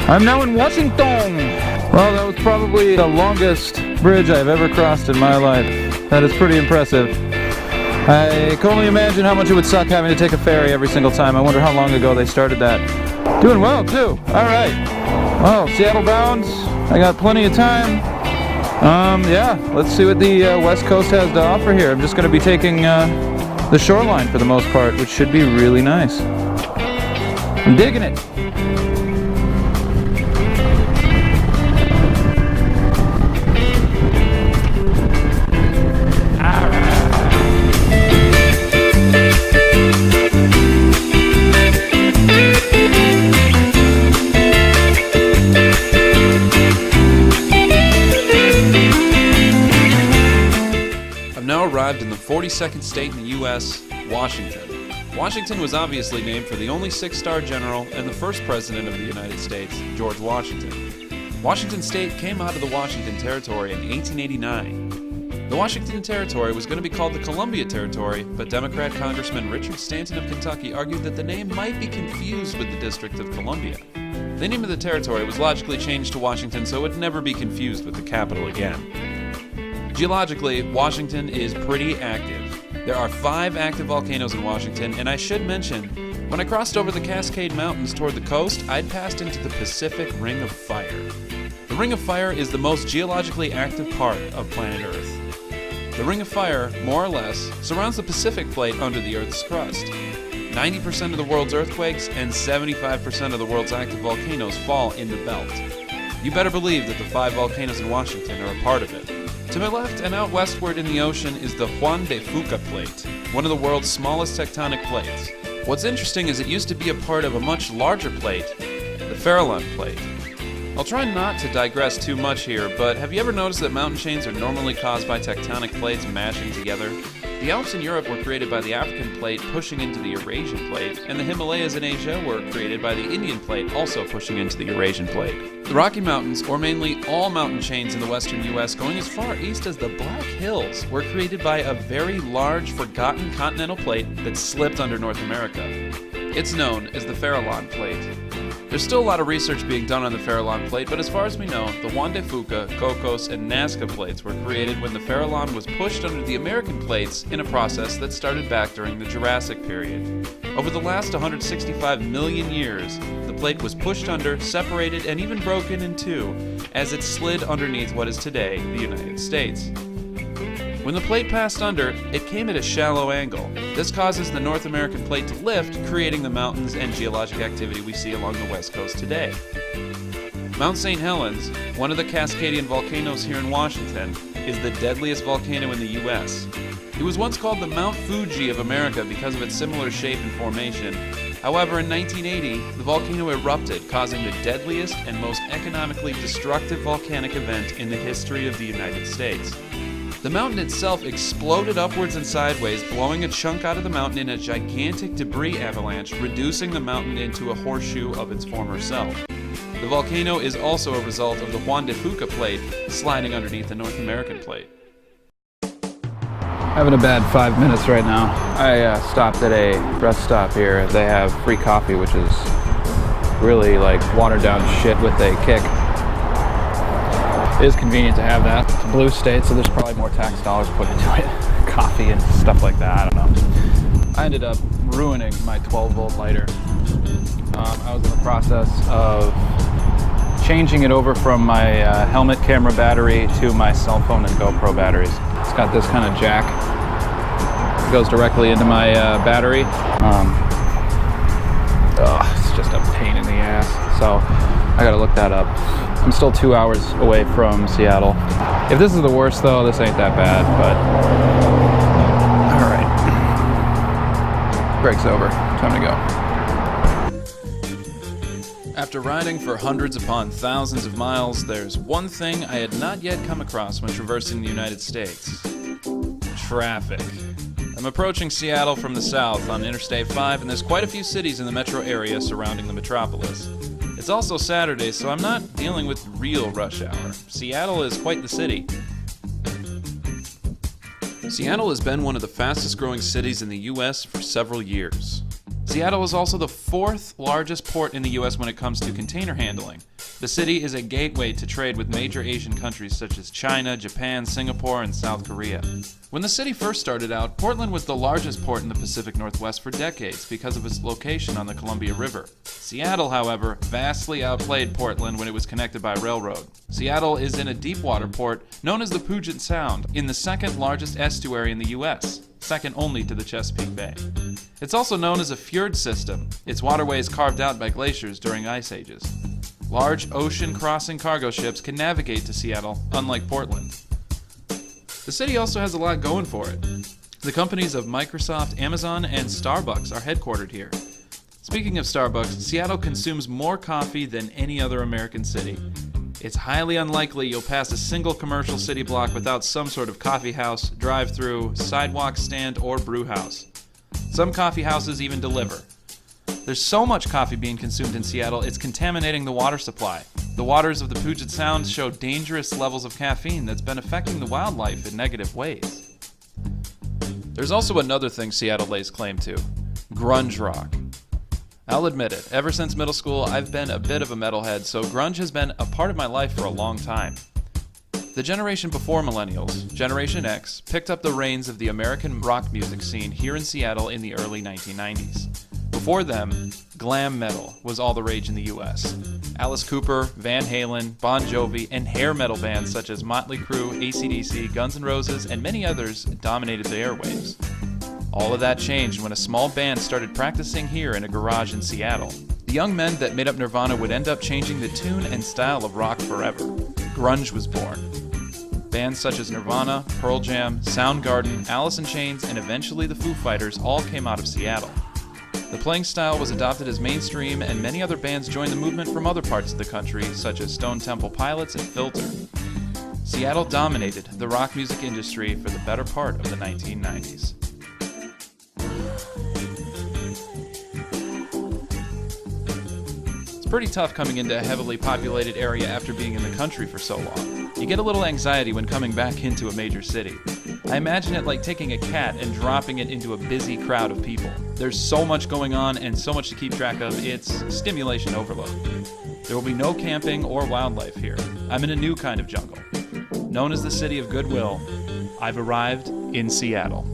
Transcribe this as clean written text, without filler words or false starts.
I'm now in Washington. Well, that was probably the longest bridge I've ever crossed in my life. That is pretty impressive. I can only imagine how much it would suck having to take a ferry every single time. I wonder how long ago they started that. Doing well, too. All right. Well, Seattle bound. I got plenty of time. Yeah, let's see what the West Coast has to offer here. I'm just going to be taking the shoreline for the most part, which should be really nice. I'm digging it. Arrived in the 42nd state in the U.S., Washington. Washington was obviously named for the only six-star general and the first president of the United States, George Washington. Washington State came out of the Washington Territory in 1889. The Washington Territory was going to be called the Columbia Territory, but Democrat Congressman Richard Stanton of Kentucky argued that the name might be confused with the District of Columbia. The name of the territory was logically changed to Washington so it would never be confused with the capital again. Geologically, Washington is pretty active. There are 5 active volcanoes in Washington, and I should mention, when I crossed over the Cascade Mountains toward the coast, I'd passed into the Pacific Ring of Fire. The Ring of Fire is the most geologically active part of planet Earth. The Ring of Fire, more or less, surrounds the Pacific Plate under the Earth's crust. 90% of the world's earthquakes and 75% of the world's active volcanoes fall in the belt. You better believe that the 5 volcanoes in Washington are a part of it. To my left and out westward in the ocean is the Juan de Fuca Plate, one of the world's smallest tectonic plates. What's interesting is it used to be a part of a much larger plate, the Farallon Plate. I'll try not to digress too much here, but have you ever noticed that mountain chains are normally caused by tectonic plates mashing together? The Alps in Europe were created by the African Plate pushing into the Eurasian Plate, and the Himalayas in Asia were created by the Indian Plate also pushing into the Eurasian Plate. The Rocky Mountains, or mainly all mountain chains in the western U.S. going as far east as the Black Hills, were created by a very large, forgotten continental plate that slipped under North America. It's known as the Farallon Plate. There's still a lot of research being done on the Farallon Plate, but as far as we know, the Juan de Fuca, Cocos, and Nazca plates were created when the Farallon was pushed under the American plates in a process that started back during the Jurassic period. Over the last 165 million years, the plate was pushed under, separated, and even broken in two as it slid underneath what is today the United States. When the plate passed under, it came at a shallow angle. This causes the North American plate to lift, creating the mountains and geologic activity we see along the west coast today. Mount St. Helens, one of the Cascadian volcanoes here in Washington, is the deadliest volcano in the U.S. It was once called the Mount Fuji of America because of its similar shape and formation. However, in 1980, the volcano erupted, causing the deadliest and most economically destructive volcanic event in the history of the United States. The mountain itself exploded upwards and sideways, blowing a chunk out of the mountain in a gigantic debris avalanche, reducing the mountain into a horseshoe of its former self. The volcano is also a result of the Juan de Fuca Plate sliding underneath the North American Plate. Having a bad 5 minutes right now. I stopped at a rest stop here. They have free coffee, which is really like watered down shit with a kick. It is convenient to have that. It's a blue state, so there's probably more tax dollars put into it. Coffee and stuff like that, I don't know. I ended up ruining my 12-volt lighter. I was in the process of changing it over from my helmet camera battery to my cell phone and GoPro batteries. It's got this kind of jack. It goes directly into my battery. It's just a pain in the ass. So I gotta look that up. I'm still 2 hours away from Seattle. If this is the worst though, this ain't that bad, but all right. Break's over, time to go. After riding for hundreds upon thousands of miles, there's one thing I had not yet come across when traversing the United States. Traffic. I'm approaching Seattle from the south on Interstate 5, and there's quite a few cities in the metro area surrounding the metropolis. It's It's also Saturday, so I'm not dealing with real rush hour. Seattle is quite the city. Seattle has been one of the fastest growing cities in the U.S. for several years. Seattle is also the fourth largest port in the U.S. when it comes to container handling. The city is a gateway to trade with major Asian countries such as China, Japan, Singapore, and South Korea. When the city first started out, Portland was the largest port in the Pacific Northwest for decades because of its location on the Columbia River. Seattle, however, vastly outplayed Portland when it was connected by railroad. Seattle is in a deep water port known as the Puget Sound, in the second largest estuary in the U.S., second only to the Chesapeake Bay. It's also known as a fjord system, its waterways carved out by glaciers during ice ages. Large ocean-crossing cargo ships can navigate to Seattle, unlike Portland. The city also has a lot going for it. The companies of Microsoft, Amazon, and Starbucks are headquartered here. Speaking of Starbucks, Seattle consumes more coffee than any other American city. It's highly unlikely you'll pass a single commercial city block without some sort of coffee house, drive-thru, sidewalk stand, or brew house. Some coffee houses even deliver. There's so much coffee being consumed in Seattle, it's contaminating the water supply. The waters of the Puget Sound show dangerous levels of caffeine that's been affecting the wildlife in negative ways. There's also another thing Seattle lays claim to: grunge rock. I'll admit it, ever since middle school, I've been a bit of a metalhead, so grunge has been a part of my life for a long time. The generation before millennials, Generation X, picked up the reins of the American rock music scene here in Seattle in the early 1990s. Before them, glam metal was all the rage in the US. Alice Cooper, Van Halen, Bon Jovi, and hair metal bands such as Motley Crue, AC/DC, Guns N' Roses, and many others dominated the airwaves. All of that changed when a small band started practicing here in a garage in Seattle. The young men that made up Nirvana would end up changing the tune and style of rock forever. Grunge was born. Bands such as Nirvana, Pearl Jam, Soundgarden, Alice in Chains, and eventually the Foo Fighters all came out of Seattle. The playing style was adopted as mainstream, and many other bands joined the movement from other parts of the country, such as Stone Temple Pilots and Filter. Seattle dominated the rock music industry for the better part of the 1990s. It's pretty tough coming into a heavily populated area after being in the country for so long. You get a little anxiety when coming back into a major city. I imagine it like taking a cat and dropping it into a busy crowd of people. There's so much going on and so much to keep track of, it's stimulation overload. There will be no camping or wildlife here. I'm in a new kind of jungle. Known as the City of Goodwill, I've arrived in Seattle.